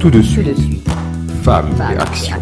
Tout de suite, Femmes et Action.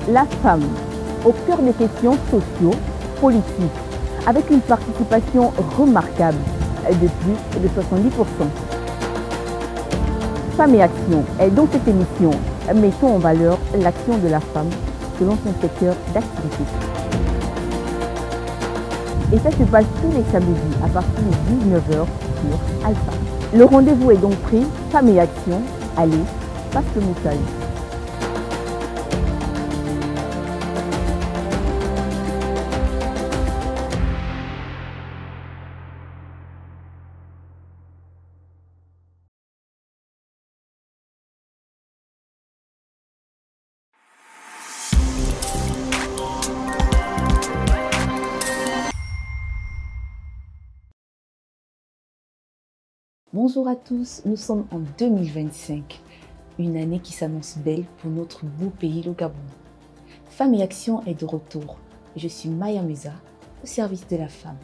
La femme, au cœur des questions sociaux, politiques, avec une participation remarquable de plus de 70%. Femmes et Action est dans cette émission, mettons en valeur l'action de la femme selon son secteur d'activité. Et ça se passe tous les samedis à partir de 19h sur Alpha. Le rendez-vous est donc pris, Femmes et Action, allez, passe le message. Bonjour à tous, nous sommes en 2025, une année qui s'annonce belle pour notre beau pays, le Gabon. Femmes et Action est de retour. Je suis Maya Meza, au service de la femme.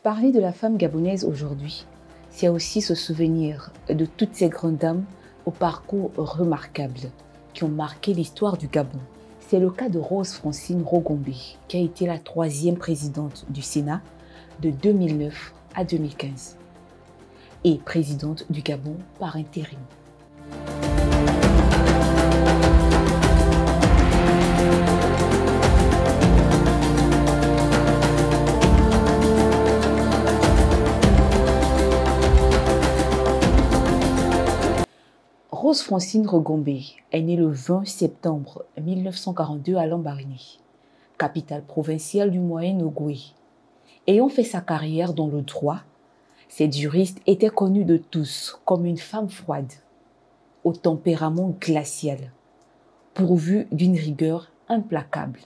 Parler de la femme gabonaise aujourd'hui, c'est aussi se souvenir de toutes ces grandes dames au parcours remarquable qui ont marqué l'histoire du Gabon. C'est le cas de Rose Francine Rogombe, qui a été la 3e présidente du Sénat de 2009 à 2015 et présidente du Gabon par intérim. Rose Francine Rogombe est née le 20 septembre 1942 à Lambaréné, capitale provinciale du Moyen-Ogooué. Ayant fait sa carrière dans le droit, cette juriste était connue de tous comme une femme froide, au tempérament glacial, pourvue d'une rigueur implacable.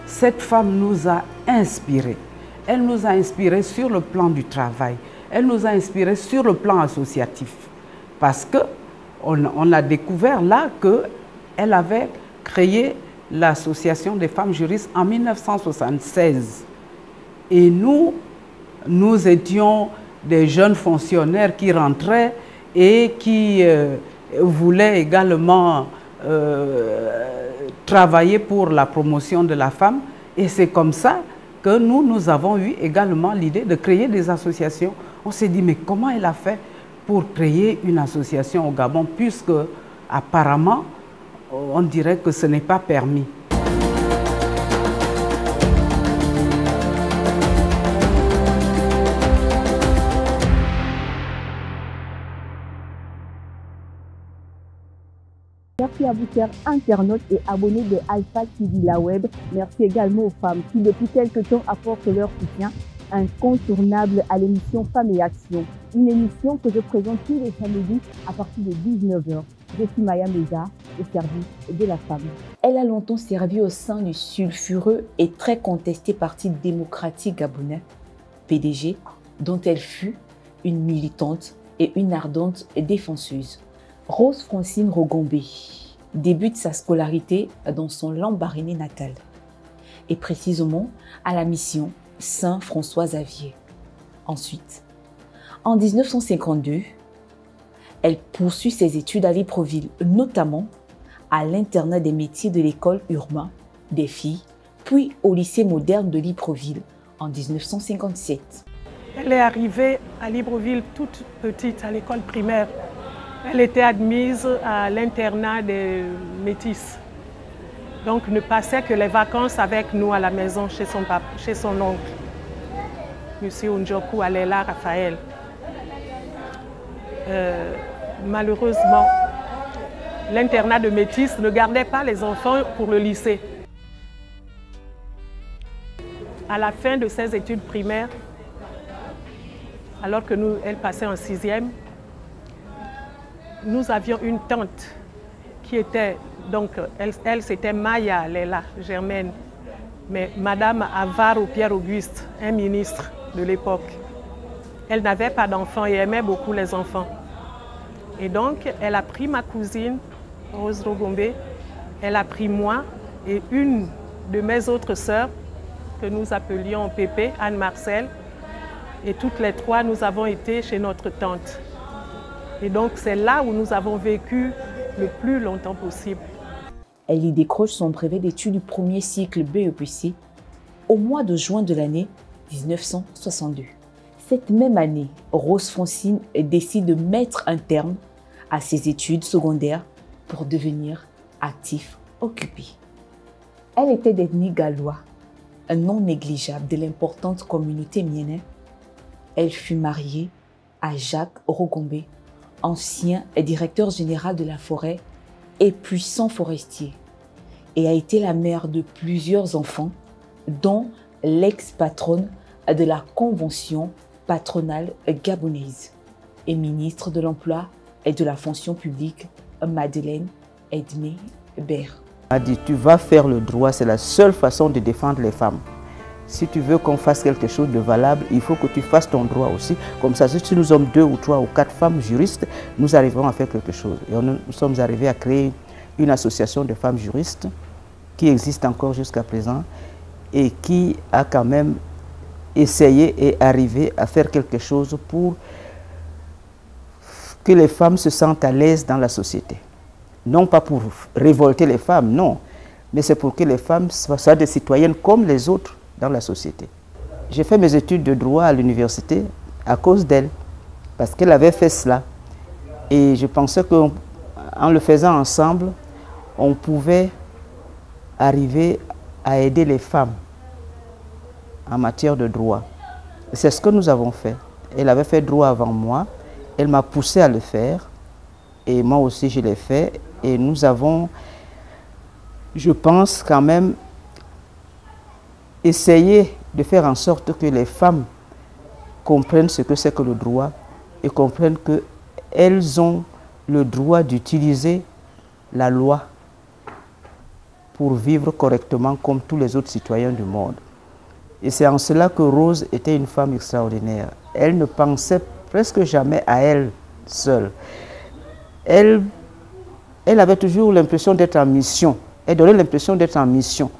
Cette femme nous a inspirés. Elle nous a inspirés sur le plan du travail. Elle nous a inspirés sur le plan associatif. Parce qu'on a découvert là qu'elle avait créé l'Association des femmes juristes en 1976. Et nous étions des jeunes fonctionnaires qui rentraient et qui voulaient également travailler pour la promotion de la femme. Et c'est comme ça que nous avons eu également l'idée de créer des associations. On s'est dit, mais comment elle a fait pour créer une association au Gabon, puisque apparemment, on dirait que ce n'est pas permis. Merci à vous, chers internautes et abonnés de Alpha TV La Web. Merci également aux femmes qui, depuis quelques temps, apportent leur soutien incontournable à l'émission Femmes et Action. Une émission que je présente tous les samedis à partir de 19h. Je suis Maya Meza, au service de la femme. Elle a longtemps servi au sein du sulfureux et très contesté Parti démocratique gabonais, PDG, dont elle fut une militante et une ardente défenseuse. Rose Francine Rogombe débute sa scolarité dans son Lambaréné natal, et précisément à la mission Saint-François-Xavier. Ensuite, en 1952, elle poursuit ses études à Libreville, notamment à l'internat des métiers de l'école Urbain des filles, puis au lycée moderne de Libreville en 1957. Elle est arrivée à Libreville toute petite, à l'école primaire. Elle était admise à l'internat des métis. Donc ne passait que les vacances avec nous à la maison chez son oncle, M. Unjoku Alela Raphaël. Malheureusement, l'internat de métis ne gardait pas les enfants pour le lycée. À la fin de ses études primaires, alors que elle passait en 6e, nous avions une tante qui était, donc elle c'était Maya Lela Germaine, mais Madame Avaro Pierre-Auguste, un ministre de l'époque. Elle n'avait pas d'enfants et aimait beaucoup les enfants. Et donc, elle a pris ma cousine, Rose Rogombe, elle a pris moi et une de mes autres sœurs, que nous appelions Pépé, Anne-Marcel, et toutes les trois, nous avons été chez notre tante. Et donc, c'est là où nous avons vécu le plus longtemps possible. Elle y décroche son brevet d'études du premier cycle BEPC au mois de juin de l'année 1962. Cette même année, Rose Francine décide de mettre un terme à ses études secondaires pour devenir active occupée. Elle était d'ethnie gallois, un non négligeable de l'importante communauté miennaise. Elle fut mariée à Jacques Rogombe, ancien directeur général de la forêt et puissant forestier, et a été la mère de plusieurs enfants, dont l'ex-patronne de la Convention patronale gabonaise et ministre de l'Emploi et de la Fonction publique, Madeleine Edmé Ber. A dit, tu vas faire le droit, c'est la seule façon de défendre les femmes. Si tu veux qu'on fasse quelque chose de valable, il faut que tu fasses ton droit aussi. Comme ça, si nous sommes 2 ou 3 ou 4 femmes juristes, nous arriverons à faire quelque chose. Et nous sommes arrivés à créer une association de femmes juristes qui existe encore jusqu'à présent et qui a quand même essayé et arrivé à faire quelque chose pour que les femmes se sentent à l'aise dans la société. Non pas pour révolter les femmes, non, mais c'est pour que les femmes soient des citoyennes comme les autres dans la société. J'ai fait mes études de droit à l'université à cause d'elle, parce qu'elle avait fait cela. Et je pensais qu'en le faisant ensemble, on pouvait arriver à aider les femmes en matière de droit. C'est ce que nous avons fait. Elle avait fait droit avant moi, elle m'a poussé à le faire, et moi aussi je l'ai fait. Et nous avons, je pense quand même, essayé de faire en sorte que les femmes comprennent ce que c'est que le droit et comprennent qu'elles ont le droit d'utiliser la loi pour vivre correctement comme tous les autres citoyens du monde. Et c'est en cela que Rose était une femme extraordinaire. Elle ne pensait presque jamais à elle seule. Elle avait toujours l'impression d'être en mission. Elle donnait l'impression d'être en mission.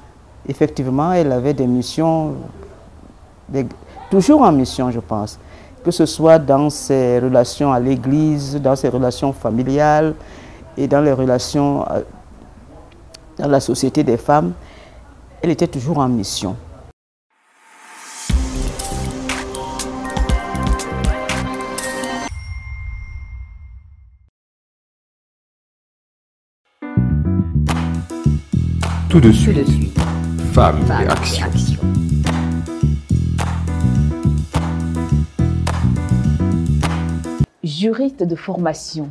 Effectivement, elle avait des missions, toujours en mission, je pense. Que ce soit dans ses relations à l'église, dans ses relations familiales et dans les relations dans la société des femmes, elle était toujours en mission. Tout de suite, Femmes et Action. Juriste de formation,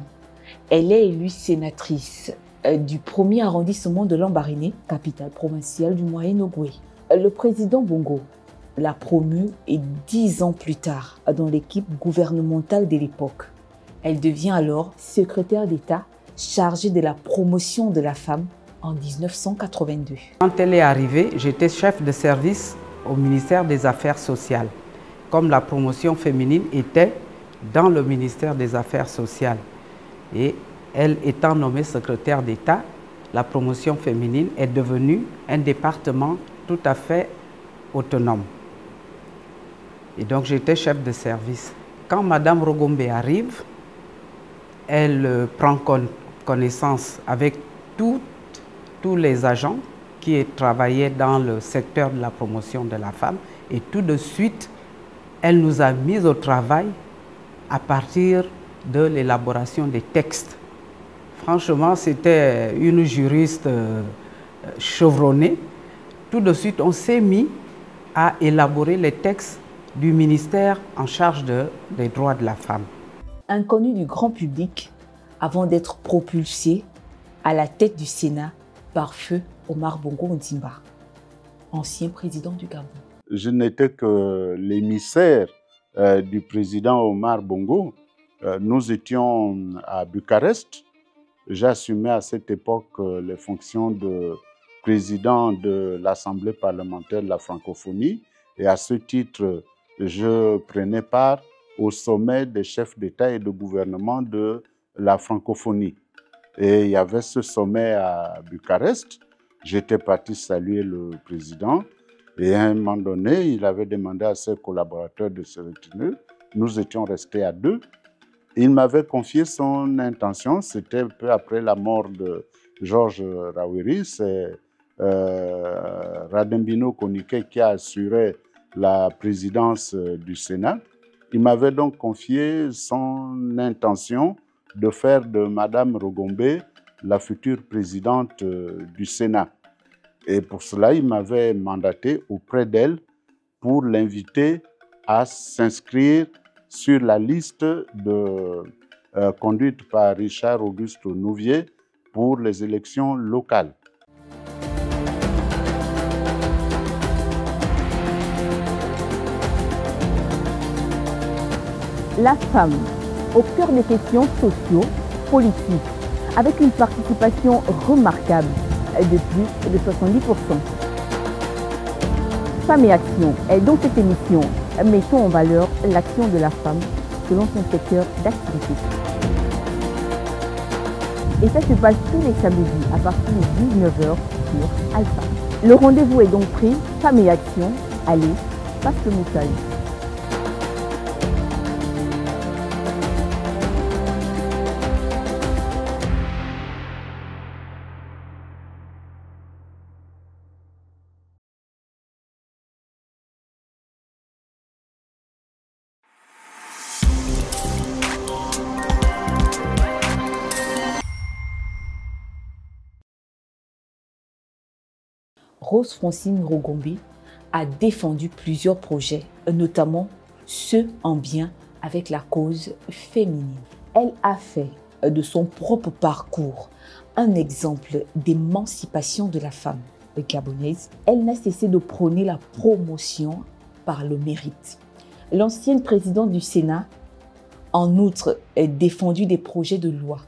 elle est élue sénatrice du 1er arrondissement de Lambaréné, capitale provinciale du Moyen-Ogooué. Le président Bongo l'a promue et 10 ans plus tard dans l'équipe gouvernementale de l'époque. Elle devient alors secrétaire d'État chargée de la promotion de la femme en 1982. Quand elle est arrivée, j'étais chef de service au ministère des Affaires sociales, comme la promotion féminine était dans le ministère des Affaires sociales. Et elle étant nommée secrétaire d'État, la promotion féminine est devenue un département tout à fait autonome. Et donc j'étais chef de service. Quand Madame Rogombe arrive, elle prend connaissance avec tous les agents qui travaillait dans le secteur de la promotion de la femme. Et tout de suite, elle nous a mis au travail à partir de l'élaboration des textes. Franchement, c'était une juriste chevronnée. Tout de suite, on s'est mis à élaborer les textes du ministère en charge des droits de la femme. Inconnu du grand public avant d'être propulsé à la tête du Sénat par feu Omar Bongo Ondimba, ancien président du Gabon. Je n'étais que l'émissaire du président Omar Bongo. Nous étions à Bucarest. J'assumais à cette époque les fonctions de président de l'Assemblée parlementaire de la francophonie et à ce titre, je prenais part au sommet des chefs d'État et de gouvernement de la francophonie. Et il y avait ce sommet à Bucarest. J'étais parti saluer le président et à un moment donné, il avait demandé à ses collaborateurs de se retenir. Nous étions restés à deux. Il m'avait confié son intention, c'était peu après la mort de Georges Rawiri, c'est Radembino Konike qui a assuré la présidence du Sénat. Il m'avait donc confié son intention de faire de Madame Rogombe la future présidente du Sénat. Et pour cela, il m'avait mandaté auprès d'elle pour l'inviter à s'inscrire sur la liste conduite par Richard Auguste Nouvier pour les élections locales. La femme, au cœur des questions socio-politiques, avec une participation remarquable de plus de 70%. Femmes et Action est dans cette émission, mettons en valeur l'action de la femme selon son secteur d'activité. Et ça se passe tous les samedis à partir de 19h sur Alpha. Le rendez-vous est donc pris, Femmes et Action, allez, passe le message. Rose Francine Rogombe a défendu plusieurs projets, notamment ceux en bien avec la cause féminine. Elle a fait de son propre parcours un exemple d'émancipation de la femme gabonaise. Elle n'a cessé de prôner la promotion par le mérite. L'ancienne présidente du Sénat, en outre, a défendu des projets de loi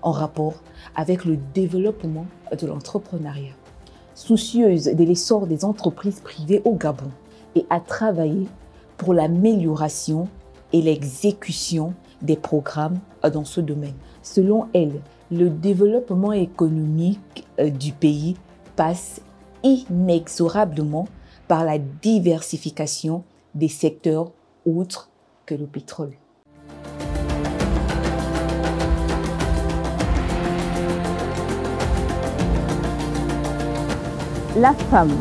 en rapport avec le développement de l'entrepreneuriat. Soucieuse de l'essor des entreprises privées au Gabon et a travaillé pour l'amélioration et l'exécution des programmes dans ce domaine. Selon elle, le développement économique du pays passe inexorablement par la diversification des secteurs autres que le pétrole. La femme,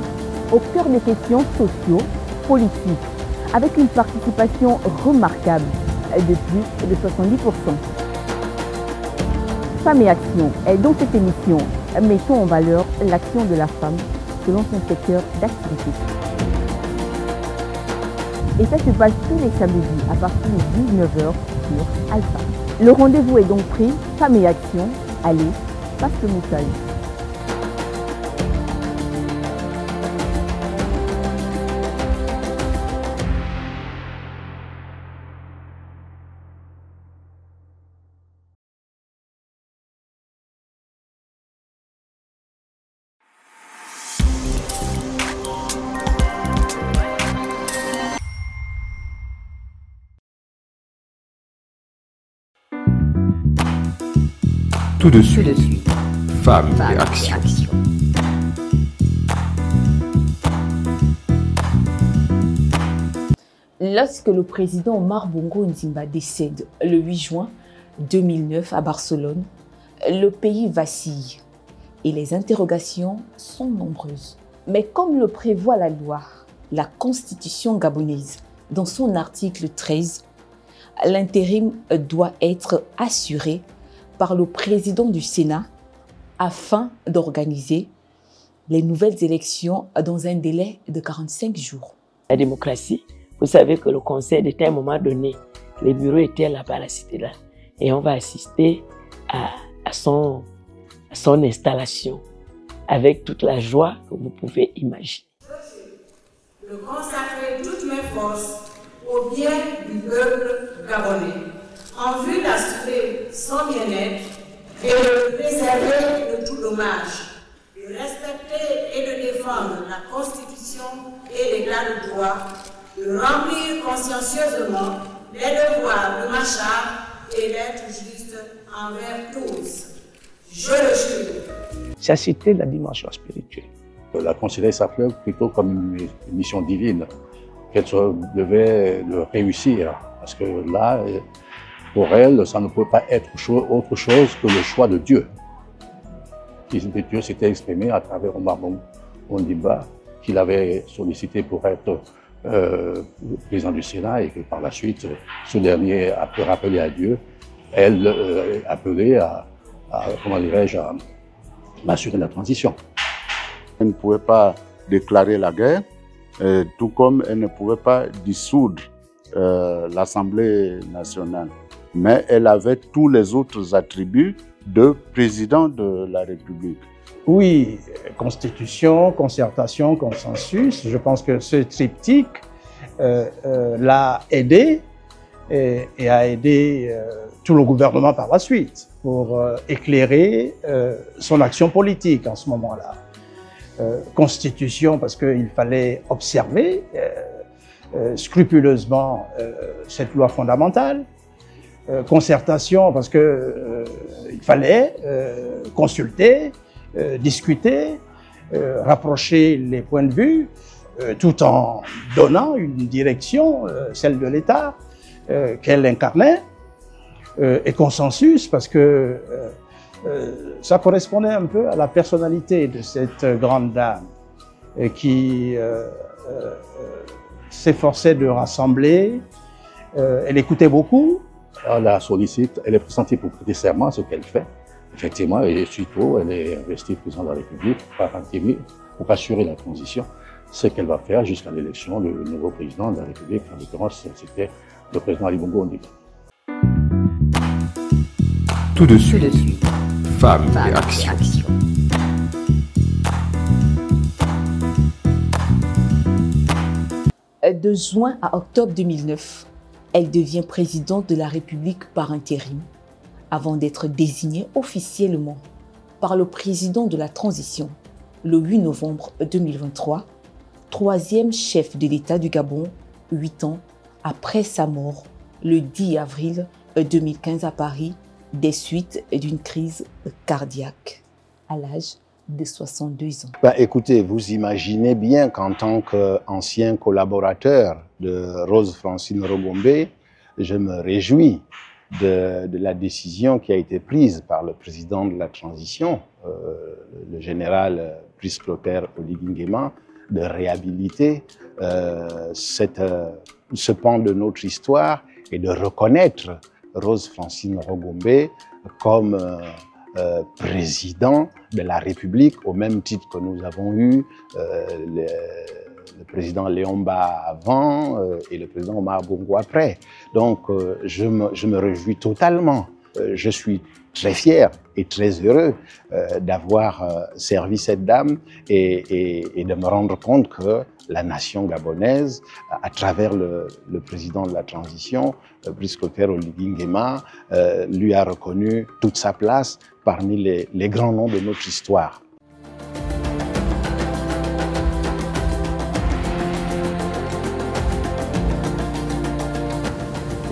au cœur des questions socio-politiques, avec une participation remarquable de plus de 70%. Femmes et Action est dans cette émission, mettons en valeur l'action de la femme selon son secteur d'activité. Et ça se passe tous les samedis à partir de 19h sur Alpha. Le rendez-vous est donc pris, Femmes et Action, allez, passe le message. Tout de suite, Femmes et Action. Lorsque le président Omar Bongo Ondimba décède le 8 juin 2009 à Barcelone, le pays vacille et les interrogations sont nombreuses. Mais comme le prévoit la loi, la Constitution gabonaise, dans son article 13, l'intérim doit être assuré par le président du Sénat afin d'organiser les nouvelles élections dans un délai de 45 jours. La démocratie, vous savez que le conseil d'État, à un moment donné, les bureaux étaient là-bas à la Cité-là. Et on va assister à son installation avec toute la joie que vous pouvez imaginer. De consacrer toutes mes forces au bien du peuple gabonais, en vue d'assurer son bien-être et de le préserver de tout dommage, de respecter et de défendre la Constitution et l'État de droit, de remplir consciencieusement les devoirs de ma charte et d'être juste envers tous. Je le jure. Ça, c'était la dimension spirituelle. La considérer sa fleur plutôt comme une mission divine, qu'elle devait le réussir. Parce que là, pour elle, ça ne peut pas être autre chose que le choix de Dieu. Dieu s'était exprimé à travers Omar Ondimba, qu'il avait sollicité pour être président du Sénat et que par la suite, ce dernier a pu rappeler à Dieu, elle appelée à comment dirais-je, à assurer la transition. Elle ne pouvait pas déclarer la guerre, tout comme elle ne pouvait pas dissoudre l'Assemblée nationale. Mais elle avait tous les autres attributs de président de la République. Oui, constitution, concertation, consensus. Je pense que ce triptyque l'a aidé et a aidé tout le gouvernement par la suite pour éclairer son action politique en ce moment-là. Constitution parce qu'il fallait observer scrupuleusement cette loi fondamentale. Concertation parce que il fallait consulter, discuter, rapprocher les points de vue, tout en donnant une direction, celle de l'État, qu'elle incarnait, et consensus parce que ça correspondait un peu à la personnalité de cette grande dame qui s'efforçait de rassembler. Elle écoutait beaucoup. Elle la sollicite, elle est pressentie pour prêter serment, ce qu'elle fait. Effectivement, et suite-au, elle est investie président de la République pour assurer la transition. Ce qu'elle va faire jusqu'à l'élection du nouveau président de la République. En l'occurrence, c'était le président Ali Bongo Ondimba. Tout de suite, Femmes et Action. De juin à octobre 2009, elle devient présidente de la République par intérim, avant d'être désignée officiellement par le président de la transition le 8 novembre 2023, troisième chef de l'État du Gabon, 8 ans après sa mort, le 10 avril 2015 à Paris, des suites d'une crise cardiaque, à l'âge de 62 ans. Écoutez, vous imaginez bien qu'en tant qu'ancien collaborateur de Rose Francine Rogombe, je me réjouis de la décision qui a été prise par le président de la transition, le général Brice Clotaire Oligui Nguema, de réhabiliter ce pan de notre histoire et de reconnaître Rose Francine Rogombe comme président de la République, au même titre que nous avons eu le président Léon Mba avant et le président Omar Bongo après. Donc je me réjouis totalement. Je suis très fier et très heureux d'avoir servi cette dame et de me rendre compte que la nation gabonaise, à travers le président de la transition, Brice Clotaire Oligui Nguema, lui a reconnu toute sa place parmi les grands noms de notre histoire.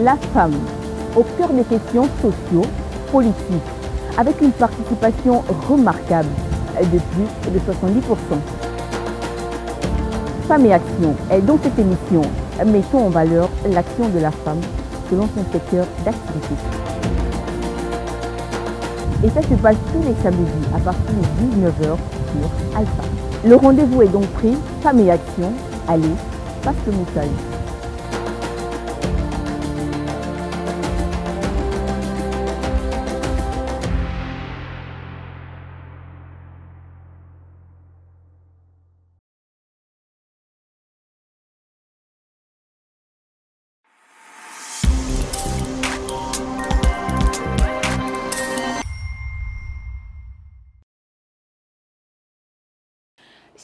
La femme, au cœur des questions sociaux, politiques, avec une participation remarquable de plus de 70%. Femmes et Action est dans cette émission, mettons en valeur l'action de la femme selon son secteur d'activité. Et ça se passe tous les samedis à partir de 19h sur Alpha. Le rendez-vous est donc pris. Femmes et Action. Allez, passe le message.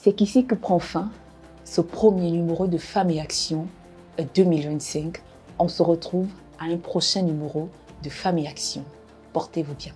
C'est ici que prend fin ce premier numéro de Femmes et Action 2025. On se retrouve à un prochain numéro de Femmes et Action. Portez-vous bien.